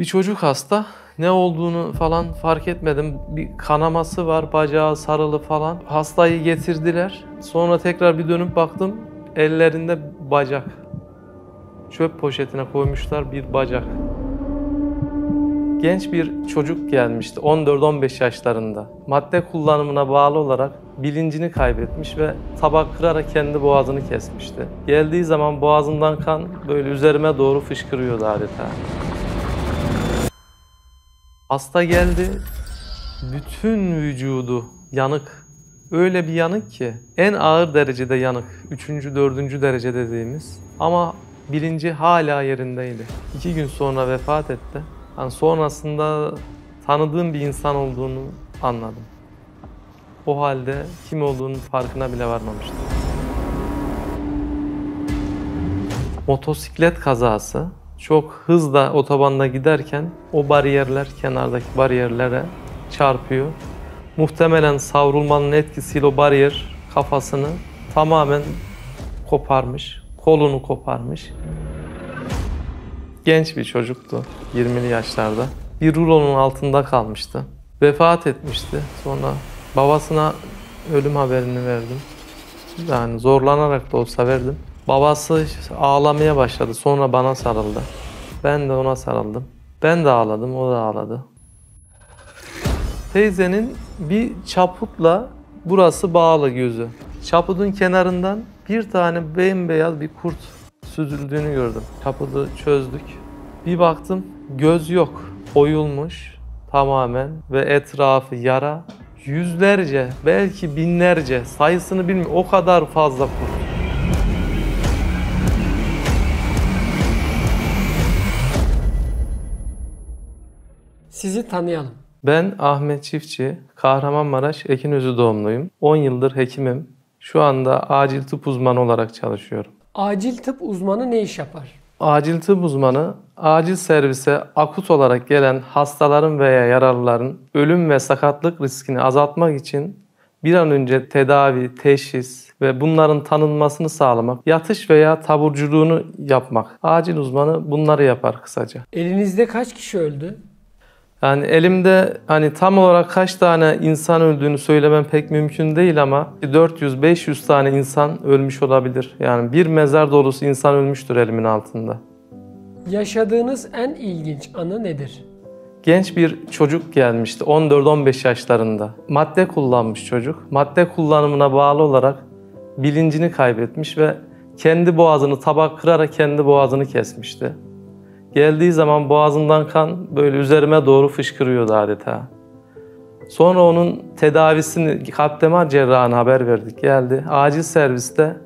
Bir çocuk hasta. Ne olduğunu falan fark etmedim. Bir kanaması var, bacağı sarılı falan. Hastayı getirdiler. Sonra tekrar bir dönüp baktım. Ellerinde bacak. Çöp poşetine koymuşlar bir bacak. Genç bir çocuk gelmişti 14-15 yaşlarında. Madde kullanımına bağlı olarak bilincini kaybetmiş ve tabak kırarak kendi boğazını kesmişti. Geldiği zaman boğazından kan böyle üzerime doğru fışkırıyordu adeta. Hasta geldi, bütün vücudu yanık. Öyle bir yanık ki en ağır derecede yanık. 3. 4. derece dediğimiz. Ama bilinci hala yerindeydi. 2 gün sonra vefat etti. Yani sonrasında tanıdığım bir insan olduğunu anladım. O halde kim olduğunun farkına bile varmamıştım. Motosiklet kazası. Çok hızla otobanda giderken o bariyerler, kenardaki bariyerlere çarpıyor. Muhtemelen savrulmanın etkisiyle o bariyer kafasını tamamen koparmış, kolunu koparmış. Genç bir çocuktu, 20'li yaşlarda. Bir rulonun altında kalmıştı. Vefat etmişti. Sonra babasına ölüm haberini verdim. Yani zorlanarak da olsa verdim. Babası ağlamaya başladı. Sonra bana sarıldı. Ben de ona sarıldım. Ben de ağladım, o da ağladı. Teyzenin bir çaputla burası bağlı gözü. Çaputun kenarından bir tane bembeyaz bir kurt süzüldüğünü gördüm. Çaputu çözdük. Bir baktım göz yok. Oyulmuş tamamen ve etrafı yara. Yüzlerce, belki binlerce, sayısını bilmiyorum, o kadar fazla kurt. Sizi tanıyalım. Ben Ahmet Çiftçi, Kahramanmaraş Ekinözü doğumluyum. 10 yıldır hekimim. Şu anda acil tıp uzmanı olarak çalışıyorum. Acil tıp uzmanı ne iş yapar? Acil tıp uzmanı, acil servise akut olarak gelen hastaların veya yaralıların ölüm ve sakatlık riskini azaltmak için bir an önce tedavi, teşhis ve bunların tanınmasını sağlamak, yatış veya taburculuğunu yapmak. Acil uzmanı bunları yapar kısaca. Elinizde kaç kişi öldü? Yani elimde tam olarak kaç tane insan öldüğünü söylemem pek mümkün değil ama 400-500 tane insan ölmüş olabilir. Yani bir mezar dolusu insan ölmüştür elimin altında. Yaşadığınız en ilginç anı nedir? Genç bir çocuk gelmişti 14-15 yaşlarında. Madde kullanmış çocuk. Madde kullanımına bağlı olarak bilincini kaybetmiş ve kendi boğazını tabak kırarak kendi boğazını kesmişti. Geldiği zaman boğazından kan böyle üzerime doğru fışkırıyordu adeta. Sonra onun tedavisini kalp damar cerrahına haber verdik. Geldi. Acil serviste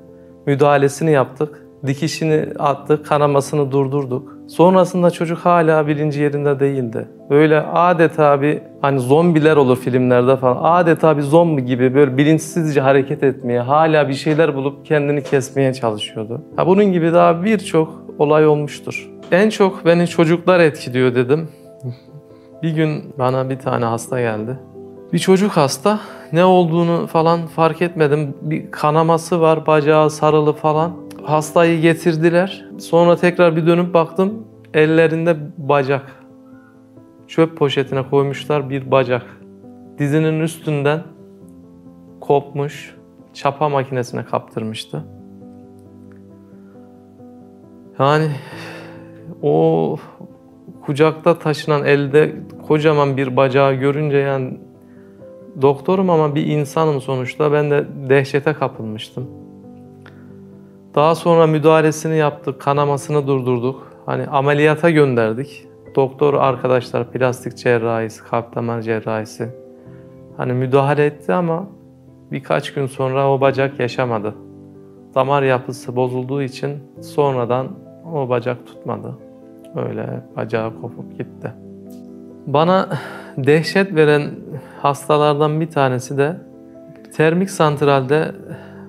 müdahalesini yaptık. Dikişini attık, kanamasını durdurduk. Sonrasında çocuk hala bilinci yerinde değildi. Böyle adeta bir zombiler olur filmlerde falan. Adeta bir zombi gibi böyle bilinçsizce hareket etmeye, hala bir şeyler bulup kendini kesmeye çalışıyordu. Bunun gibi daha birçok olay olmuştur. En çok beni çocuklar etkiliyor dedim. Bir gün bana bir tane hasta geldi. Bir çocuk hasta. Ne olduğunu falan fark etmedim. Bir kanaması var, bacağı sarılı falan. Hastayı getirdiler. Sonra tekrar bir dönüp baktım. Ellerinde bacak. Çöp poşetine koymuşlar bir bacak. Dizinin üstünden kopmuş. Çapa makinesine kaptırmıştı. Yani o kucakta taşınan elde kocaman bir bacağı görünce doktorum ama bir insanım sonuçta, ben de dehşete kapılmıştım. Daha sonra müdahalesini yaptık, kanamasını durdurduk. Ameliyata gönderdik. Doktor arkadaşlar plastik cerrahisi, kalp damar cerrahisi. Müdahale etti ama birkaç gün sonra o bacak yaşamadı. Damar yapısı bozulduğu için sonradan o bacak tutmadı. Öyle bacağı kopup gitti. Bana dehşet veren hastalardan bir tanesi de termik santralde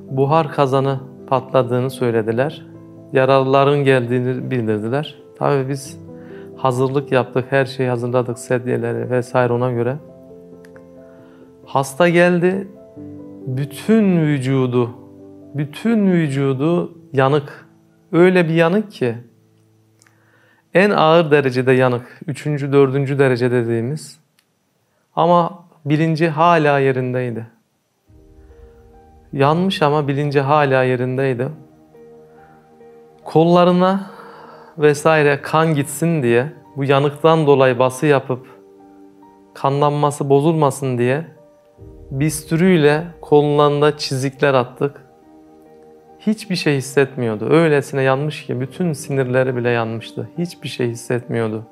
buhar kazanı patladığını söylediler. Yaralıların geldiğini bildirdiler. Tabii biz hazırlık yaptık, her şeyi hazırladık, sedyeleri vesaire ona göre. Hasta geldi, bütün vücudu yanık. Öyle bir yanık ki En ağır derecede yanık, 3. 4. derece dediğimiz. Ama bilinci hala yerindeydi. Yanmış ama bilinci hala yerindeydi. Kollarına vesaire kan gitsin diye, bu yanıktan dolayı bası yapıp kanlanması bozulmasın diye bistürüyle kollarında çizikler attık. Hiçbir şey hissetmiyordu. Öylesine yanmış ki bütün sinirleri bile yanmıştı. Hiçbir şey hissetmiyordu.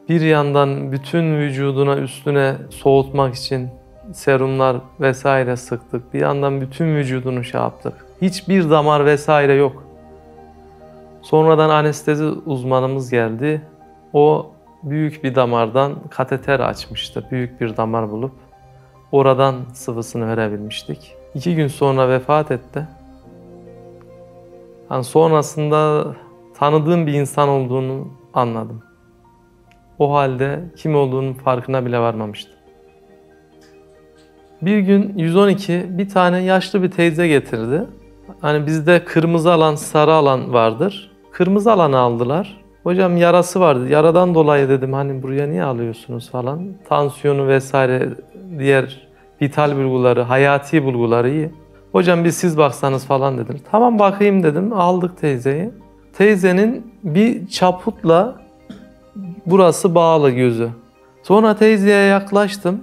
Bir yandan bütün vücuduna üstüne soğutmak için serumlar vesaire sıktık. Bir yandan bütün vücudunu şey yaptık. Hiçbir damar vesaire yok. Sonradan anestezi uzmanımız geldi. O büyük bir damardan kateter açmıştı. Büyük bir damar bulup oradan sıvısını verebilmiştik. 2 gün sonra vefat etti. Yani sonrasında tanıdığım bir insan olduğunu anladım. O halde kim olduğunun farkına bile varmamıştım. Bir gün 112 bir tane yaşlı bir teyze getirdi. Hani bizde kırmızı alan, sarı alan vardır. Kırmızı alanı aldılar. Hocam yarası vardı. Yaradan dolayı dedim hani buraya niye alıyorsunuz falan. Tansiyonu vesaire diğer vital bulguları, hayati bulguları iyi. Hocam bir siz baksanız falan dedim. Tamam bakayım dedim. Aldık teyzeyi. Teyzenin bir çaputla burası bağlı gözü. Sonra teyzeye yaklaştım.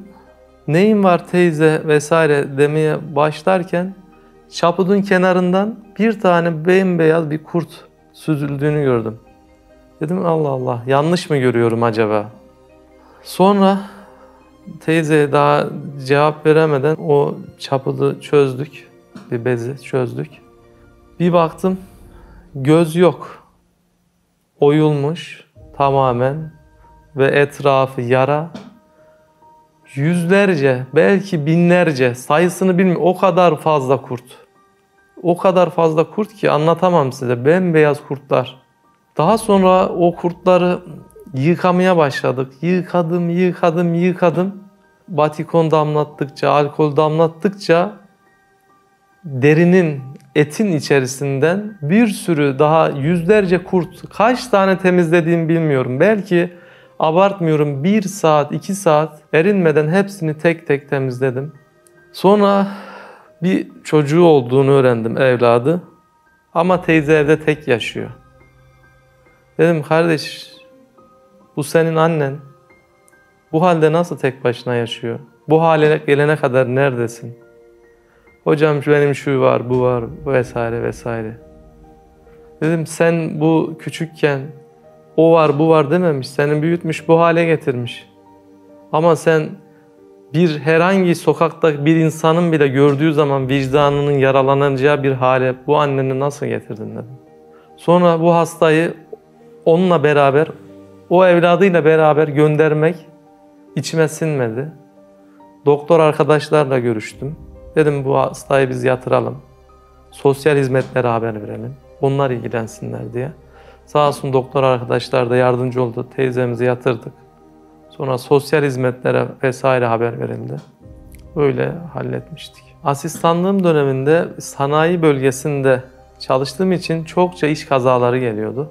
Neyin var teyze vesaire demeye başlarken çaputun kenarından bir tane bembeyaz bir kurt süzüldüğünü gördüm. Dedim Allah Allah yanlış mı görüyorum acaba? Sonra teyzeye daha cevap veremeden o çaputu çözdük. Bir bezi çözdük. Bir baktım göz yok. Oyulmuş tamamen ve etrafı yara. Yüzlerce belki binlerce sayısını bilmiyorum o kadar fazla kurt. O kadar fazla kurt ki anlatamam size. Bembeyaz kurtlar. Daha sonra o kurtları yıkamaya başladık. Yıkadım. Batikon damlattıkça, alkol damlattıkça derinin, etin içerisinden bir sürü daha yüzlerce kurt. Kaç tane temizlediğimi bilmiyorum. Belki abartmıyorum 1 saat, 2 saat erinmeden hepsini tek tek temizledim. Sonra bir çocuğu olduğunu öğrendim, evladı. Ama teyze evde tek yaşıyor. Dedim kardeş bu senin annen. Bu halde nasıl tek başına yaşıyor? Bu hale gelene kadar neredesin? Hocam benim şu var, bu var vesaire vesaire. Dedim sen bu küçükken o var, bu var dememiş. Seni büyütmüş, bu hale getirmiş. Ama sen bir herhangi sokakta bir insanın bile gördüğü zaman vicdanının yaralanacağı bir hale bu anneni nasıl getirdin dedim. Sonra bu hastayı onunla beraber, o evladıyla beraber göndermek içime sinmedi. Doktor arkadaşlarla görüştüm. Dedim bu hastayı biz yatıralım. Sosyal hizmetlere haber verelim. Onlar ilgilensinler diye. Sağ olsun doktor arkadaşlar da yardımcı oldu. Teyzemizi yatırdık. Sonra sosyal hizmetlere vesaire haber verildi. Böyle halletmiştik. Asistanlığım döneminde sanayi bölgesinde çalıştığım için çokça iş kazaları geliyordu.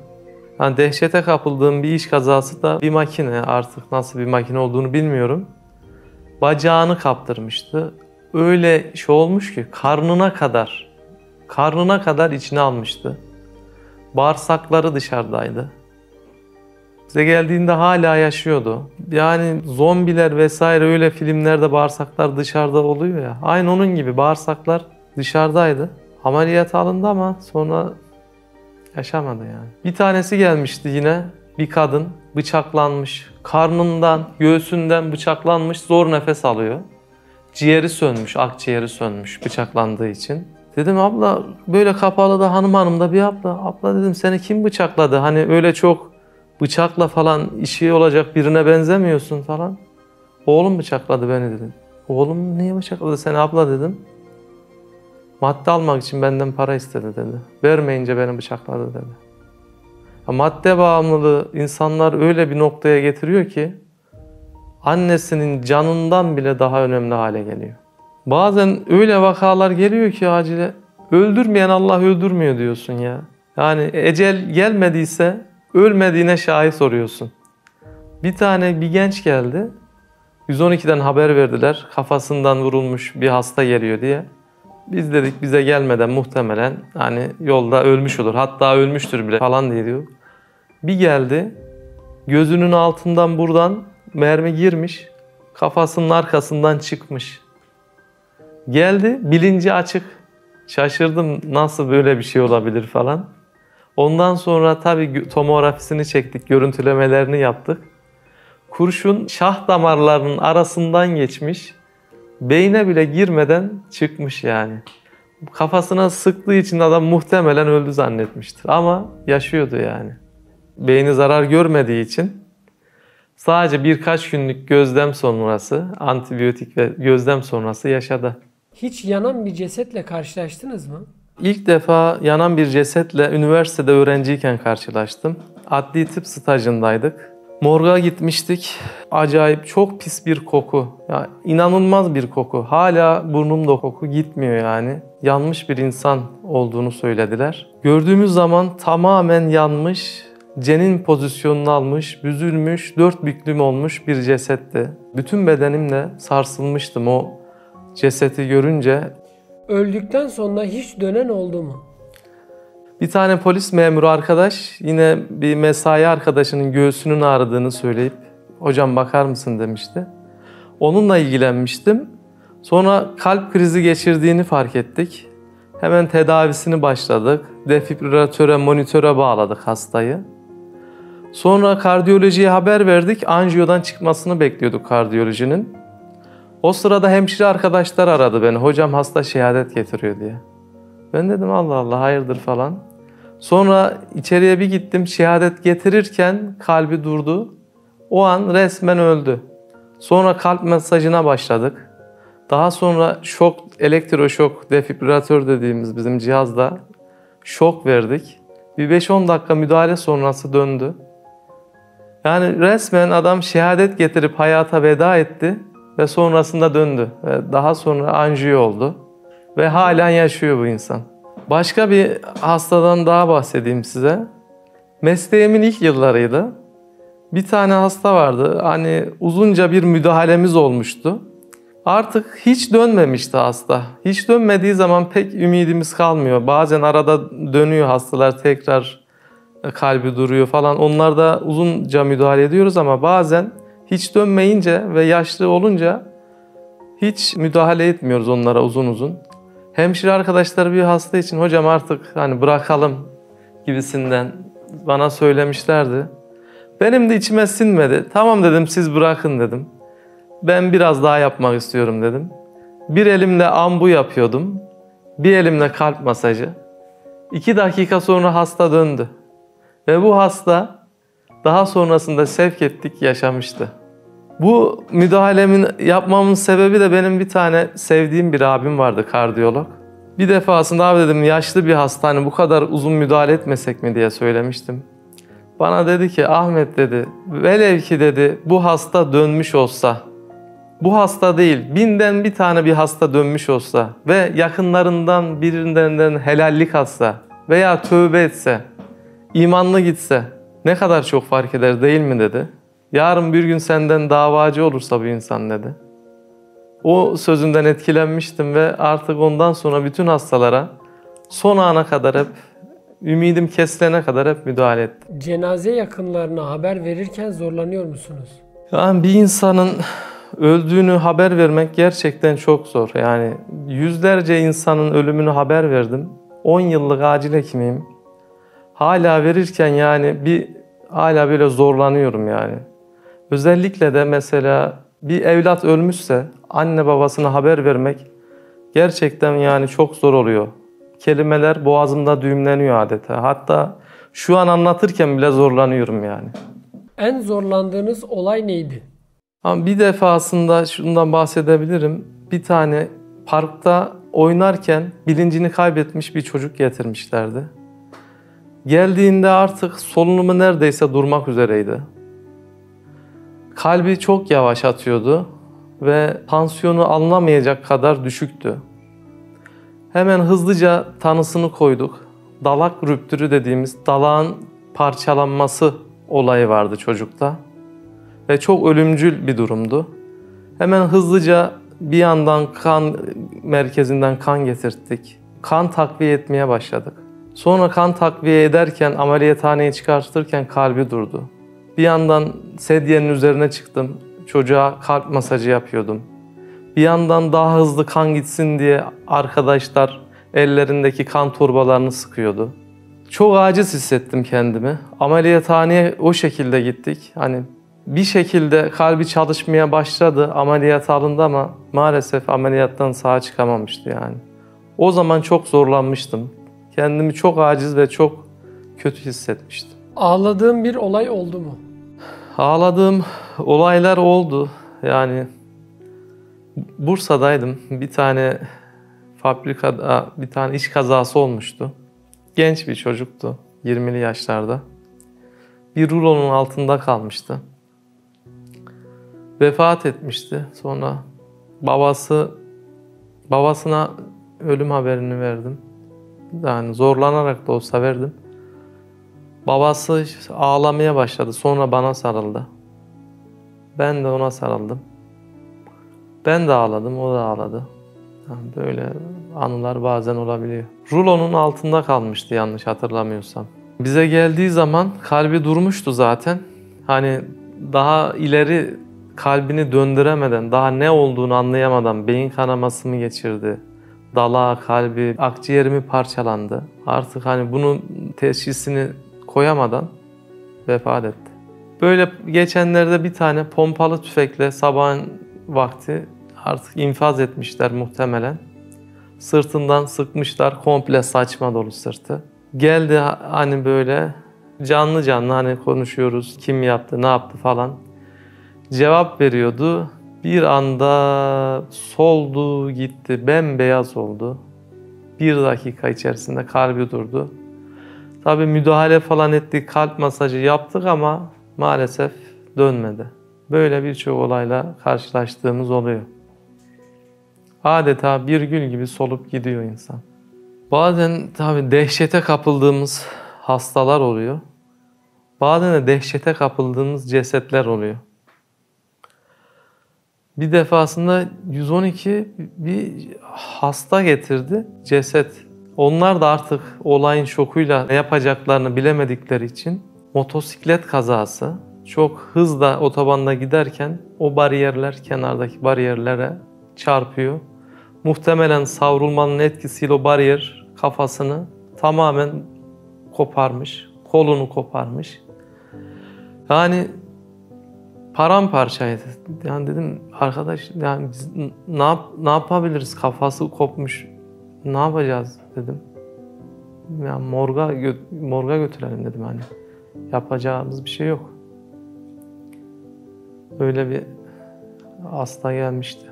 Yani dehşete kapıldığım bir iş kazası da bir makine, artık nasıl bir makine olduğunu bilmiyorum. Bacağını kaptırmıştı. Öyle şey olmuş ki karnına kadar içine almıştı. Bağırsakları dışarıdaydı. Bize geldiğinde hala yaşıyordu. Yani zombiler vesaire öyle filmlerde bağırsaklar dışarıda oluyor ya. Aynı onun gibi bağırsaklar dışarıdaydı. Ameliyat alındı ama sonra yaşamadı yani. Bir tanesi gelmişti yine, bir kadın bıçaklanmış. Karnından, göğsünden bıçaklanmış, zor nefes alıyor. Ciğeri sönmüş, akciğeri sönmüş bıçaklandığı için. Dedim abla böyle kapalı da hanım da bir abla. Abla dedim seni kim bıçakladı? Hani öyle çok bıçakla falan işi olacak birine benzemiyorsun falan. Oğlum bıçakladı beni dedim. Oğlum niye bıçakladı seni abla dedim. Madde almak için benden para istedi dedi. Vermeyince beni bıçakladı dedi. Ya madde bağımlılığı insanlar öyle bir noktaya getiriyor ki annesinin canından bile daha önemli hale geliyor. Bazen öyle vakalar geliyor ki acile öldürmeyen Allah öldürmüyor diyorsun ya. Yani ecel gelmediyse Ölmediğine şahit soruyorsun. Bir genç geldi. 112'den haber verdiler. Kafasından vurulmuş bir hasta geliyor diye. Biz dedik bize gelmeden muhtemelen hani yolda ölmüş olur. Hatta ölmüştür bile falan diyor. Bir geldi. Gözünün altından buradan mermi girmiş. Kafasının arkasından çıkmış. Geldi, bilinci açık. Şaşırdım nasıl böyle bir şey olabilir falan. Ondan sonra tabii tomografisini çektik, görüntülemelerini yaptık. Kurşun şah damarlarının arasından geçmiş. Beyne bile girmeden çıkmış yani. Kafasına sıktığı için adam muhtemelen öldü zannetmiştir. Ama yaşıyordu yani. Beyni zarar görmediği için sadece birkaç günlük gözlem sonrası, antibiyotik ve gözlem sonrası yaşadı. Hiç yanan bir cesetle karşılaştınız mı? İlk defa yanan bir cesetle üniversitede öğrenciyken karşılaştım. Adli tıp stajındaydık. Morga gitmiştik. Acayip çok pis bir koku. Ya inanılmaz bir koku. Hala burnumda koku gitmiyor yani. Yanmış bir insan olduğunu söylediler. Gördüğümüz zaman tamamen yanmış, cenin pozisyonunu almış, büzülmüş, 4 büklüm olmuş bir cesetti. Bütün bedenimle sarsılmıştım o cesedi görünce. Öldükten sonra hiç dönen oldu mu? Bir tane polis memuru arkadaş yine bir mesai arkadaşının göğsünün ağrıdığını söyleyip "Hocam bakar mısın?" demişti. Onunla ilgilenmiştim. Sonra kalp krizi geçirdiğini fark ettik. Hemen tedavisini başladık. Defibrilatöre, monitöre bağladık hastayı. Sonra kardiyolojiye haber verdik. Anjiyodan çıkmasını bekliyorduk kardiyolojinin. O sırada hemşire arkadaşlar aradı beni. "Hocam hasta şehadet getiriyor" diye. Ben dedim Allah Allah hayırdır falan. Sonra içeriye bir gittim. Şehadet getirirken kalbi durdu. O an resmen öldü. Sonra kalp masajına başladık. Daha sonra şok, elektroşok, defibrilatör dediğimiz bizim cihazla şok verdik. Bir 5-10 dakika müdahale sonrası döndü. Yani resmen adam şehadet getirip hayata veda etti ve sonrasında döndü. Ve daha sonra anjiyo oldu ve halen yaşıyor bu insan. Başka bir hastadan daha bahsedeyim size. Mesleğimin ilk yıllarıydı. Bir tane hasta vardı. Hani uzunca bir müdahalemiz olmuştu. Artık hiç dönmemişti hasta. Hiç dönmediği zaman pek ümidimiz kalmıyor. Bazen arada dönüyor hastalar, tekrar kalbi duruyor falan. Onlarda uzunca müdahale ediyoruz ama bazen hiç dönmeyince ve yaşlı olunca hiç müdahale etmiyoruz onlara uzun uzun. Hemşire arkadaşlar bir hasta için "Hocam artık hani bırakalım" gibisinden bana söylemişlerdi. Benim de içime sinmedi. "Tamam" dedim, "siz bırakın" dedim. "Ben biraz daha yapmak istiyorum" dedim. Bir elimle ambu yapıyordum. Bir elimle kalp masajı. 2 dakika sonra hasta döndü. Ve bu hasta daha sonrasında sevk ettik, yaşamıştı. Bu müdahalemin yapmamın sebebi de benim bir tane sevdiğim bir abim vardı, kardiyolog. Bir defasında "Abi" dedim, "yaşlı bir hasta, hani bu kadar uzun müdahale etmesek mi?" diye söylemiştim. Bana dedi ki "Ahmet" dedi, "velev ki" dedi, "bu hasta dönmüş olsa, bu hasta değil, 1000'den bir tane bir hasta dönmüş olsa ve yakınlarından birinden helallik alsa veya tövbe etse, imanlı gitse ne kadar çok fark eder değil mi?" dedi. "Yarın bir gün senden davacı olursa bu insan" dedi. O sözünden etkilenmiştim ve artık ondan sonra bütün hastalara son ana kadar hep, ümidim kesilene kadar hep müdahale ettim. Cenaze yakınlarına haber verirken zorlanıyor musunuz? Yani bir insanın öldüğünü haber vermek gerçekten çok zor. Yani yüzlerce insanın ölümünü haber verdim. 10 yıllık acil hekimiyim. Hala verirken yani hala böyle zorlanıyorum yani. Özellikle de mesela bir evlat ölmüşse anne babasına haber vermek gerçekten yani çok zor oluyor. Kelimeler boğazımda düğümleniyor adeta. Hatta şu an anlatırken bile zorlanıyorum yani. En zorlandığınız olay neydi? Ama bir defasında şundan bahsedebilirim. Bir tane parkta oynarken bilincini kaybetmiş bir çocuk getirmişlerdi. Geldiğinde artık solunumu neredeyse durmak üzereydi. Kalbi çok yavaş atıyordu ve tansiyonu alınamayacak kadar düşüktü. Hemen hızlıca tanısını koyduk. Dalak rüptürü dediğimiz dalağın parçalanması olayı vardı çocukta. Ve çok ölümcül bir durumdu. Hemen hızlıca bir yandan kan merkezinden kan getirttik. Kan takviye etmeye başladık. Sonra kan takviye ederken, ameliyathaneye çıkartırken kalbi durdu. Bir yandan sedyenin üzerine çıktım. Çocuğa kalp masajı yapıyordum. Bir yandan daha hızlı kan gitsin diye arkadaşlar ellerindeki kan torbalarını sıkıyordu. Çok aciz hissettim kendimi. Ameliyathaneye o şekilde gittik. Hani bir şekilde kalbi çalışmaya başladı, ameliyat alındı ama maalesef ameliyattan sağ çıkamamıştı yani. O zaman çok zorlanmıştım. Kendimi çok aciz ve çok kötü hissetmiştim. Ağladığın bir olay oldu mu? Ağladığım olaylar oldu. Yani Bursa'daydım. Bir tane fabrikada bir tane iş kazası olmuştu. Genç bir çocuktu. 20'li yaşlarda. Bir rulonun altında kalmıştı. Vefat etmişti. Sonra babasına ölüm haberini verdim. Yani zorlanarak da olsa verdim. Babası ağlamaya başladı. Sonra bana sarıldı. Ben de ona sarıldım. Ben de ağladım, o da ağladı. Yani böyle anılar bazen olabiliyor. Rulonun altında kalmıştı yanlış hatırlamıyorsam. Bize geldiği zaman kalbi durmuştu zaten. Hani daha ileri kalbini döndüremeden, daha ne olduğunu anlayamadan beyin kanaması mı geçirdi? Dalağı, kalbi, akciğeri mi parçalandı? Artık hani bunun teşhisini koyamadan vefat etti. Böyle geçenlerde bir tane pompalı tüfekle sabahın vakti artık infaz etmişler muhtemelen. Sırtından sıkmışlar, komple saçma dolu sırtı. Geldi hani böyle canlı canlı hani konuşuyoruz, kim yaptı, ne yaptı falan. Cevap veriyordu. Bir anda soldu gitti, bembeyaz oldu. 1 dakika içerisinde kalbi durdu. Tabii müdahale falan ettik, kalp masajı yaptık ama maalesef dönmedi. Böyle birçok olayla karşılaştığımız oluyor. Adeta bir gül gibi solup gidiyor insan. Bazen tabii dehşete kapıldığımız hastalar oluyor. Bazen de dehşete kapıldığımız cesetler oluyor. Bir defasında 112 bir hasta getirdi, ceset. Onlar da artık olayın şokuyla ne yapacaklarını bilemedikleri için motosiklet kazası, çok hızla otobanda giderken o bariyerler, kenardaki bariyerlere çarpıyor. Muhtemelen savrulmanın etkisiyle o bariyer kafasını tamamen koparmış, kolunu koparmış. Yani paramparçaydı. Yani dedim arkadaş yani biz ne yapabiliriz? Kafası kopmuş. Ne yapacağız dedim. Yani morga götürelim dedim hani. Yapacağımız bir şey yok. Öyle bir hasta gelmişti.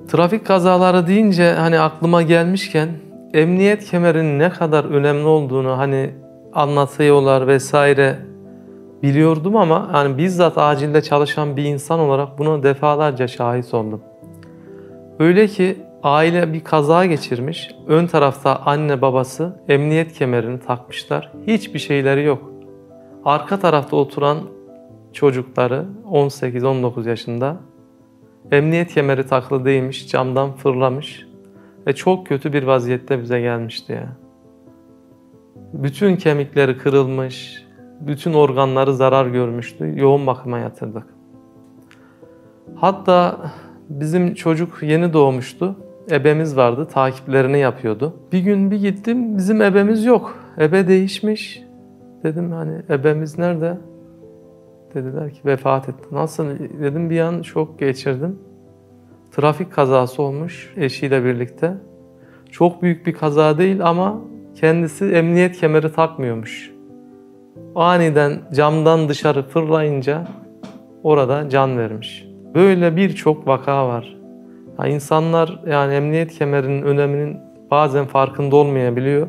Trafik kazaları deyince hani aklıma gelmişken emniyet kemerinin ne kadar önemli olduğunu hani anlatıyorlar vesaire biliyordum ama hani bizzat acilde çalışan bir insan olarak buna defalarca şahit oldum. Öyle ki aile bir kaza geçirmiş. Ön tarafta anne babası emniyet kemerini takmışlar. Hiçbir şeyleri yok. Arka tarafta oturan çocukları 18-19 yaşında emniyet kemeri takılı değilmiş, camdan fırlamış ve çok kötü bir vaziyette bize gelmişti ya. Bütün kemikleri kırılmış, bütün organları zarar görmüştü. Yoğun bakıma yatırdık. Hatta bizim çocuk yeni doğmuştu. Ebemiz vardı, takiplerini yapıyordu. Bir gün bir gittim, bizim ebemiz yok. Ebe değişmiş. Dedim hani ebemiz nerede? Dediler ki vefat etti. Nasıl dedim, bir an şok geçirdim. Trafik kazası olmuş eşiyle birlikte. Çok büyük bir kaza değil ama kendisi emniyet kemeri takmıyormuş. Aniden camdan dışarı fırlayınca orada can vermiş. Böyle birçok vaka var. İnsanlar yani emniyet kemerinin öneminin bazen farkında olmayabiliyor.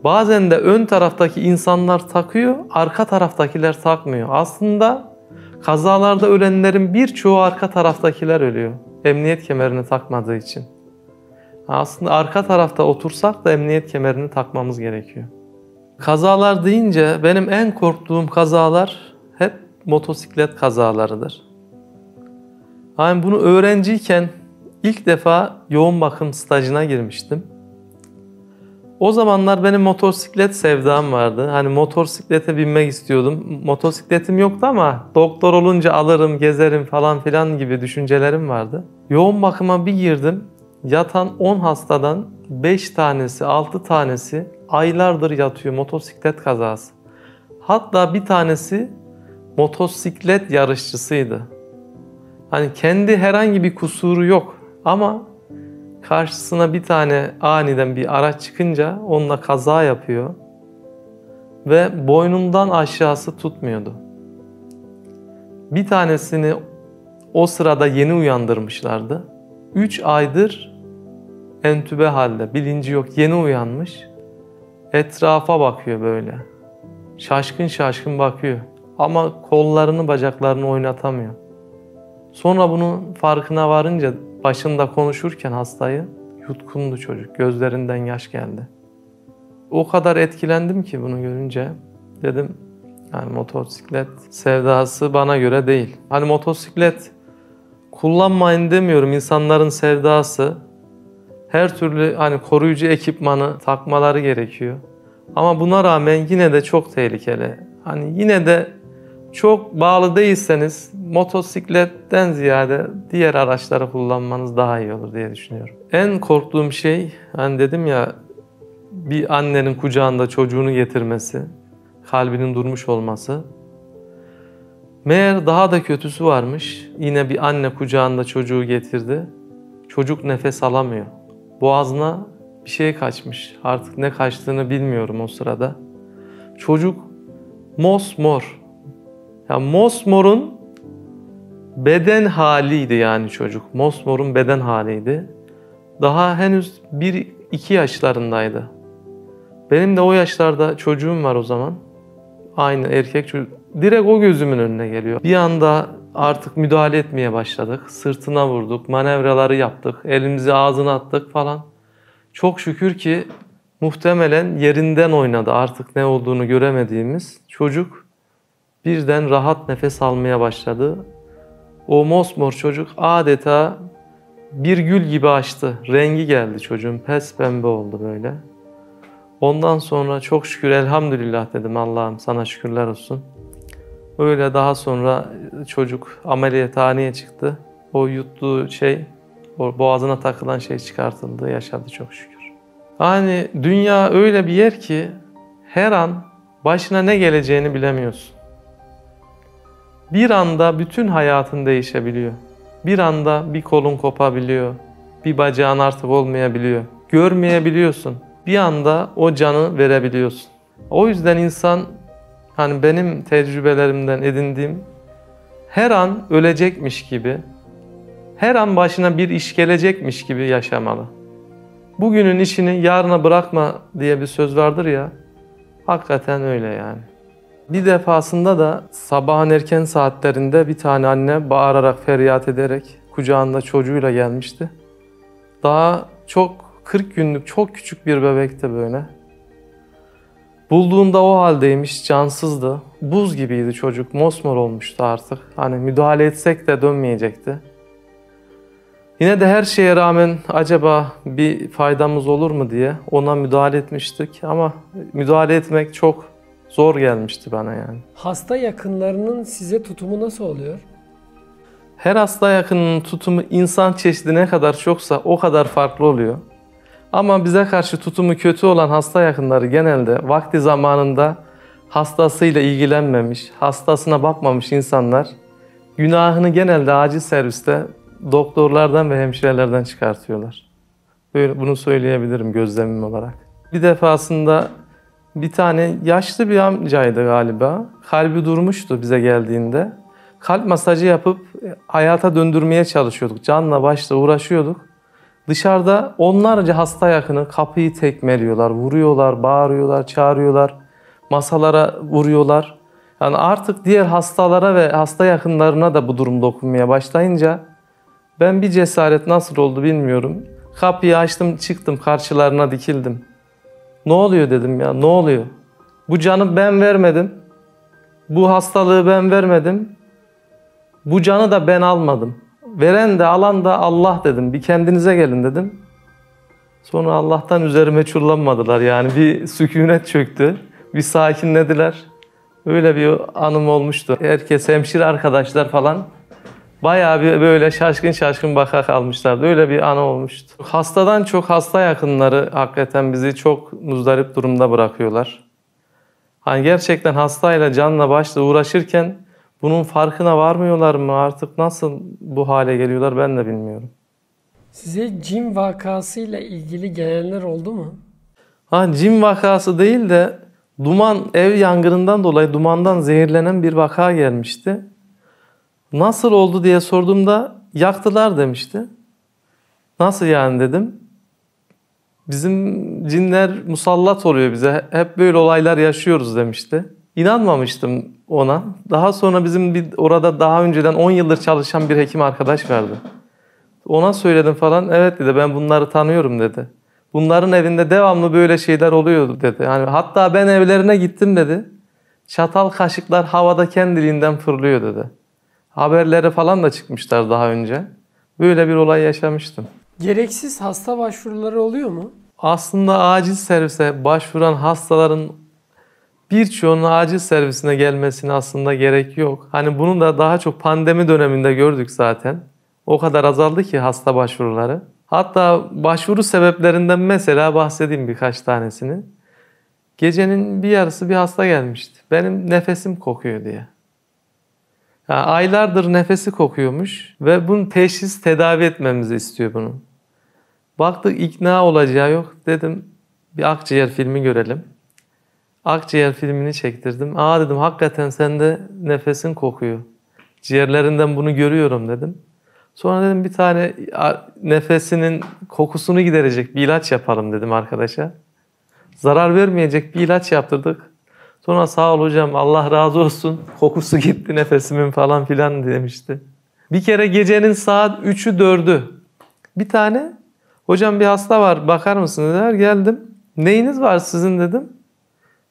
Bazen de ön taraftaki insanlar takıyor, arka taraftakiler takmıyor. Aslında kazalarda ölenlerin birçoğu arka taraftakiler ölüyor. Emniyet kemerini takmadığı için. Aslında arka tarafta otursak da emniyet kemerini takmamız gerekiyor. Kazalar deyince benim en korktuğum kazalar hep motosiklet kazalarıdır. Yani bunu öğrenciyken ilk defa yoğun bakım stajına girmiştim. O zamanlar benim motosiklet sevdam vardı. Hani motosiklete binmek istiyordum. Motosikletim yoktu ama doktor olunca alırım, gezerim falan filan gibi düşüncelerim vardı. Yoğun bakıma bir girdim. Yatan 10 hastadan 5 tanesi, 6 tanesi aylardır yatıyor motosiklet kazası. Hatta bir tanesi motosiklet yarışçısıydı. Hani kendi herhangi bir kusuru yok ama karşısına bir tane aniden bir araç çıkınca onunla kaza yapıyor ve boynundan aşağısı tutmuyordu. Bir tanesini o sırada yeni uyandırmışlardı. 3 aydır entübe halde, bilinci yok, yeni uyanmış. Etrafa bakıyor böyle. Şaşkın şaşkın bakıyor. Ama kollarını, bacaklarını oynatamıyor. Sonra bunun farkına varınca başında konuşurken hastayı yutkundu çocuk. Gözlerinden yaş geldi. O kadar etkilendim ki bunu görünce. Dedim yani motosiklet sevdası bana göre değil. Hani motosiklet kullanmayın demiyorum, insanların sevdası. Her türlü hani koruyucu ekipmanı takmaları gerekiyor. Ama buna rağmen yine de çok tehlikeli. Hani yine de çok bağlı değilseniz motosikletten ziyade diğer araçları kullanmanız daha iyi olur diye düşünüyorum. En korktuğum şey, hani dedim ya, bir annenin kucağında çocuğunu getirmesi, kalbinin durmuş olması. Meğer daha da kötüsü varmış. Yine bir anne kucağında çocuğu getirdi. Çocuk nefes alamıyor. Boğazına bir şey kaçmış. Artık ne kaçtığını bilmiyorum o sırada. Çocuk mosmor. Ya mosmorun beden haliydi yani çocuk. Mosmorun beden haliydi. Daha henüz 1-2 yaşlarındaydı. Benim de o yaşlarda çocuğum var o zaman. Aynı erkek çocuk. Direkt o gözümün önüne geliyor. Bir anda artık müdahale etmeye başladık. Sırtına vurduk, manevraları yaptık, elimizi ağzına attık falan. Çok şükür ki muhtemelen yerinden oynadı. Artık ne olduğunu göremediğimiz çocuk birden rahat nefes almaya başladı. O mosmor çocuk adeta bir gül gibi açtı. Rengi geldi çocuğun. Pespembe oldu böyle. Ondan sonra çok şükür elhamdülillah dedim, Allah'ım sana şükürler olsun. Öyle daha sonra çocuk ameliyathaneye çıktı. O yuttuğu şey, o boğazına takılan şey çıkartıldı, yaşadı çok şükür. Hani dünya öyle bir yer ki her an başına ne geleceğini bilemiyorsun. Bir anda bütün hayatın değişebiliyor. Bir anda bir kolun kopabiliyor. Bir bacağın artık olmayabiliyor. Görmeyebiliyorsun. Bir anda o canı verebiliyorsun. O yüzden insan, hani benim tecrübelerimden edindiğim, her an ölecekmiş gibi, her an başına bir iş gelecekmiş gibi yaşamalı. Bugünün işini yarına bırakma diye bir söz vardır ya, hakikaten öyle yani. Bir defasında da sabahın erken saatlerinde bir tane anne bağırarak, feryat ederek kucağında çocuğuyla gelmişti. Daha 40 günlük çok küçük bir bebekti böyle. Bulduğunda o haldeymiş, cansızdı. Buz gibiydi çocuk, mosmor olmuştu artık. Hani müdahale etsek de dönmeyecekti. Yine de her şeye rağmen acaba bir faydamız olur mu diye ona müdahale etmiştik. Ama müdahale etmek çok zor gelmişti bana yani. Hasta yakınlarının size tutumu nasıl oluyor? Her hasta yakınının tutumu insan çeşidi ne kadar çoksa o kadar farklı oluyor. Ama bize karşı tutumu kötü olan hasta yakınları genelde vakti zamanında hastasıyla ilgilenmemiş, hastasına bakmamış insanlar günahını genelde acil serviste doktorlardan ve hemşirelerden çıkartıyorlar. Böyle bunu söyleyebilirim gözlemim olarak. Bir defasında bir tane yaşlı bir amcaydı galiba. Kalbi durmuştu bize geldiğinde. Kalp masajı yapıp hayata döndürmeye çalışıyorduk. Canla başla uğraşıyorduk. Dışarıda onlarca hasta yakını kapıyı tekmeliyorlar, vuruyorlar, bağırıyorlar, çağırıyorlar. Masalara vuruyorlar. Yani artık diğer hastalara ve hasta yakınlarına da bu durum dokunmaya başlayınca ben bir cesaret nasıl oldu bilmiyorum. Kapıyı açtım, çıktım, karşılarına dikildim. Ne oluyor dedim ya, ne oluyor? Bu canı ben vermedim. Bu hastalığı ben vermedim. Bu canı da ben almadım. Veren de alan da Allah dedim. Bir kendinize gelin dedim. Sonra Allah'tan üzerime çullanmadılar. Yani bir sükunet çöktü. Bir sakinlediler. Öyle bir anım olmuştu. Herkes, hemşire arkadaşlar falan bayağı bir böyle şaşkın şaşkın baka kalmışlardı. Öyle bir anı olmuştu. Hastadan çok hasta yakınları hakikaten bizi çok muzdarip durumda bırakıyorlar. Hani gerçekten hastayla canla başla uğraşırken bunun farkına varmıyorlar mı? Artık nasıl bu hale geliyorlar ben de bilmiyorum. Size cin vakasıyla ilgili gelenler oldu mu? Cin vakası değil de ev yangınından dolayı dumandan zehirlenen bir vaka gelmişti. Nasıl oldu diye sorduğumda yaktılar demişti. Nasıl yani dedim. Bizim cinler musallat oluyor bize. Hep böyle olaylar yaşıyoruz demişti. İnanmamıştım ona. Daha sonra bizim orada daha önceden 10 yıldır çalışan bir hekim arkadaş vardı. Ona söyledim falan. Evet dedi, ben bunları tanıyorum dedi. Bunların evinde devamlı böyle şeyler oluyordu dedi. Yani hatta ben evlerine gittim dedi. Çatal kaşıklar havada kendiliğinden fırlıyor dedi. Haberleri falan da çıkmışlar daha önce. Böyle bir olay yaşamıştım. Gereksiz hasta başvuruları oluyor mu? Aslında acil servise başvuran hastaların birçoğunun acil servisine gelmesine aslında gerek yok. Hani bunu da daha çok pandemi döneminde gördük zaten. O kadar azaldı ki hasta başvuruları. Hatta başvuru sebeplerinden mesela bahsedeyim birkaç tanesini. Gecenin bir yarısı bir hasta gelmişti. Benim nefesim kokuyor diye. Yani aylardır nefesi kokuyormuş ve bunu teşhis tedavi etmemizi istiyor bunu. Baktık ikna olacağı yok. Dedim bir akciğer filmi görelim. Akciğer filmini çektirdim. Dedim hakikaten sende nefesin kokuyor. Ciğerlerinden bunu görüyorum dedim. Sonra dedim bir tane nefesinin kokusunu giderecek bir ilaç yapalım dedim arkadaşa. Zarar vermeyecek bir ilaç yaptırdık. Sonra sağ ol hocam Allah razı olsun kokusu gitti nefesimin falan filan demişti. Bir kere gecenin saat 3'ü 4'ü bir tane hocam bir hasta var bakar mısın dediler, geldim. Neyiniz var sizin dedim.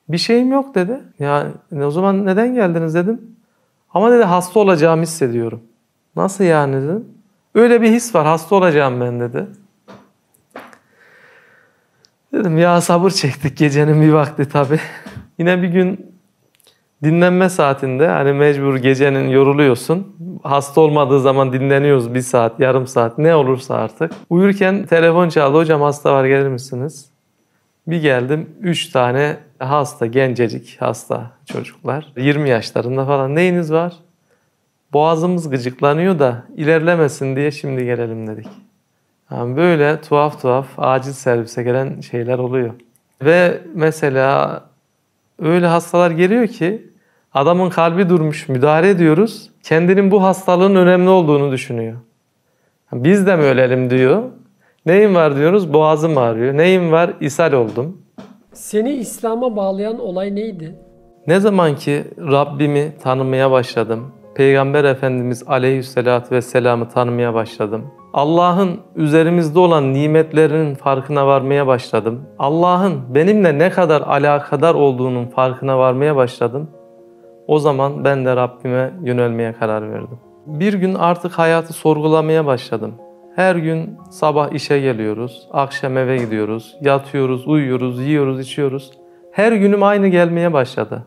Bir şeyim yok dedi. Yani o zaman neden geldiniz dedim. Ama dedi hasta olacağımı hissediyorum. Nasıl yani dedim. Öyle bir his var hasta olacağım ben dedi. Dedim ya sabır çektik gecenin bir vakti tabii. Yine bir gün dinlenme saatinde hani mecbur gecenin yoruluyorsun. Hasta olmadığı zaman dinleniyoruz bir saat, yarım saat ne olursa artık. Uyurken telefon çaldı, hocam hasta var gelir misiniz? Bir geldim 3 tane hasta, gencecik hasta çocuklar. 20 yaşlarında falan. Neyiniz var? Boğazımız gıcıklanıyor da ilerlemesin diye şimdi gelelim dedik. Yani böyle tuhaf tuhaf acil servise gelen şeyler oluyor. Ve mesela öyle hastalar geliyor ki adamın kalbi durmuş, müdahale ediyoruz. Kendinin bu hastalığın önemli olduğunu düşünüyor. Biz de mi ölelim diyor. Neyin var diyoruz, boğazım ağrıyor. Neyin var, ishal oldum. Seni İslam'a bağlayan olay neydi? Ne zaman ki Rabbimi tanımaya başladım, Peygamber Efendimiz Aleyhisselatü Vesselam'ı tanımaya başladım. Allah'ın üzerimizde olan nimetlerinin farkına varmaya başladım. Allah'ın benimle ne kadar alakadar olduğunun farkına varmaya başladım. O zaman ben de Rabbime yönelmeye karar verdim. Bir gün artık hayatı sorgulamaya başladım. Her gün sabah işe geliyoruz, akşam eve gidiyoruz, yatıyoruz, uyuyoruz, yiyoruz, içiyoruz. Her günüm aynı gelmeye başladı.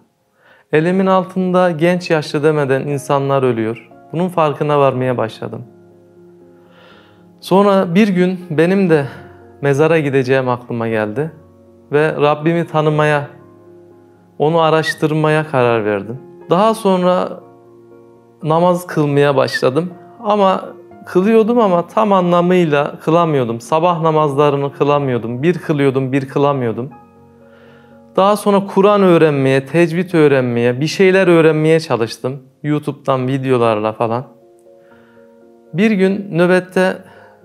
Elimin altında genç yaşlı demeden insanlar ölüyor. Bunun farkına varmaya başladım. Sonra bir gün benim de mezara gideceğim aklıma geldi. Ve Rabbimi tanımaya, onu araştırmaya karar verdim. Daha sonra namaz kılmaya başladım. Kılıyordum ama tam anlamıyla kılamıyordum. Sabah namazlarını kılamıyordum. Bir kılıyordum, bir kılamıyordum. Daha sonra Kur'an öğrenmeye, tecvid öğrenmeye, bir şeyler öğrenmeye çalıştım. YouTube'dan videolarla falan. Bir gün nöbette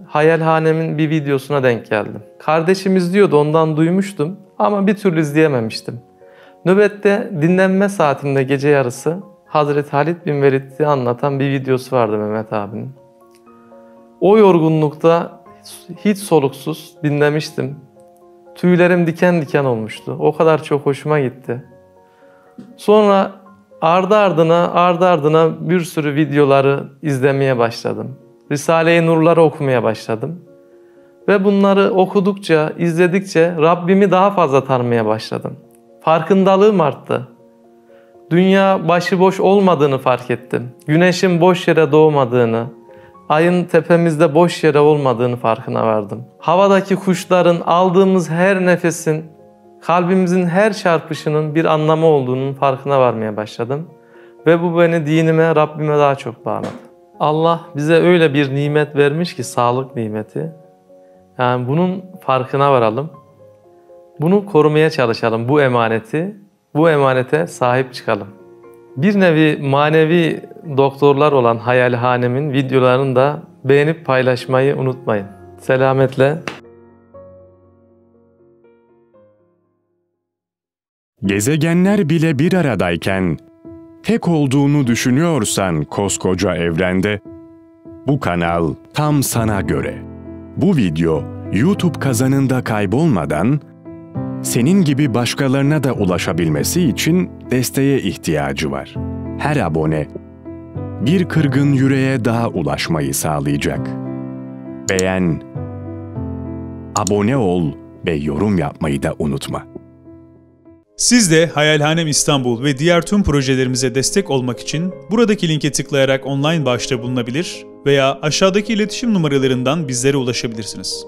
Hayalhanem'in bir videosuna denk geldim. Kardeşim izliyordu, ondan duymuştum ama bir türlü izleyememiştim. Nöbette dinlenme saatinde gece yarısı Hazreti Halid bin Velid'i anlatan bir videosu vardı Mehmet abinin. O yorgunlukta hiç soluksuz dinlemiştim. Tüylerim diken diken olmuştu. O kadar çok hoşuma gitti. Sonra ardı ardına bir sürü videoları izlemeye başladım. Risale-i Nurları okumaya başladım. Ve bunları okudukça, izledikçe Rabbimi daha fazla tanımaya başladım. Farkındalığım arttı. Dünya başıboş olmadığını fark ettim. Güneşin boş yere doğmadığını, ayın tepemizde boş yere olmadığını farkına vardım. Havadaki kuşların, aldığımız her nefesin, kalbimizin her çarpışının bir anlamı olduğunun farkına varmaya başladım. Ve bu beni dinime, Rabbime daha çok bağladı. Allah bize öyle bir nimet vermiş ki, sağlık nimeti. Yani bunun farkına varalım. Bunu korumaya çalışalım, bu emaneti. Bu emanete sahip çıkalım. Bir nevi manevi doktorlar olan Hayalhanem'in videolarını da beğenip paylaşmayı unutmayın. Selametle. Gezegenler bile bir aradayken, tek olduğunu düşünüyorsan koskoca evrende, bu kanal tam sana göre. Bu video YouTube kazanında kaybolmadan, senin gibi başkalarına da ulaşabilmesi için desteğe ihtiyacı var. Her abone, bir kırgın yüreğe daha ulaşmayı sağlayacak. Beğen, abone ol ve yorum yapmayı da unutma. Siz de Hayalhanem İstanbul ve diğer tüm projelerimize destek olmak için buradaki linke tıklayarak online bağışta bulunabilir veya aşağıdaki iletişim numaralarından bizlere ulaşabilirsiniz.